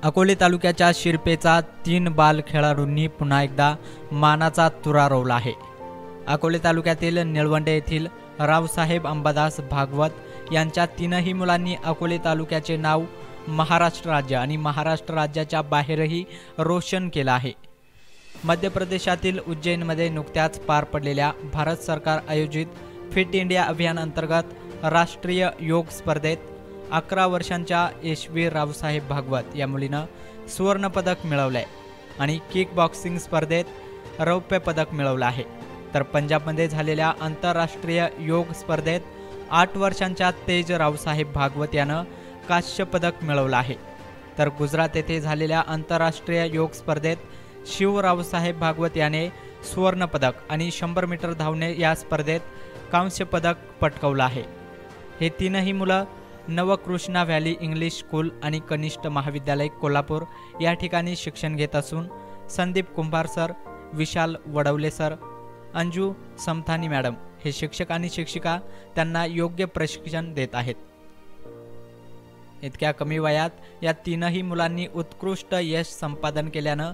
अकोले तालुक्याच्या शिरपेचा 3 बाल खेळाडूंनी पुन्हा एकदा मानाचा तुरा रोवला आहे। अकोले तालुक्यातील निळवंडे येथील रावसाहेब अंबादास भागवत यांच्या 3ही मुलांनी अकोले तालुक्याचे नाव महाराष्ट्र राज्य आणि महाराष्ट्र राज्याच्या बाहेरही रोशन केलं आहे। मध्य प्रदेशातील उज्जैनमध्ये नुकत्याच पार पडलेल्या भारत सरकार आयोजित फिट इंडिया अभियान अंतर्गत राष्ट्रीय योग स्पर्धेत 11 वर्षांच्या यशवी रावसाहेब भागवत या मुलीनं सुवर्ण पदक मिळवले आणि किक बॉक्सिंग स्पर्धेत रौप्य पदक मिळवलं आहे। तर पंजाबमध्ये झालेल्या आंतरराष्ट्रीय योग स्पर्धेत 8 वर्षांच्या तेज रावसाहेब भागवत यानं कांस्य पदक मिळवलं आहे। तर गुजरात येथे झालेल्या आंतरराष्ट्रीय योग स्पर्धेत शिव रावसाहेब भागवत याने सुवर्ण पदक आणि 100 मीटर धावणे या स्पर्धेत कांस्य पदक पटकावलं आहे। हे 3ही मुलं नवकृष्णा व्हॅली इंग्लिश स्कूल आणि कनिष्ठ महाविद्यालय कोल्हापूर या ठिकाणी शिक्षण घेत असून संदीप कुंभार सर, विशाल वडवले सर, अंजू समथानी मॅडम हे शिक्षक आणि शिक्षिका त्यांना योग्य प्रशिक्षण देत आहेत। इतक्या कमी वयात या 3ही मुलांनी उत्कृष्ट यश संपादन केल्यानं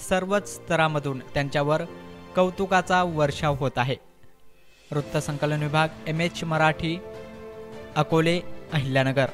सर्वच स्तरामधून त्यांच्यावर कौतुकाचा वर्षाव होत आहे। वृत्तसंकलन विभाग MH मराठी, अकोले, अहिल्यानगर।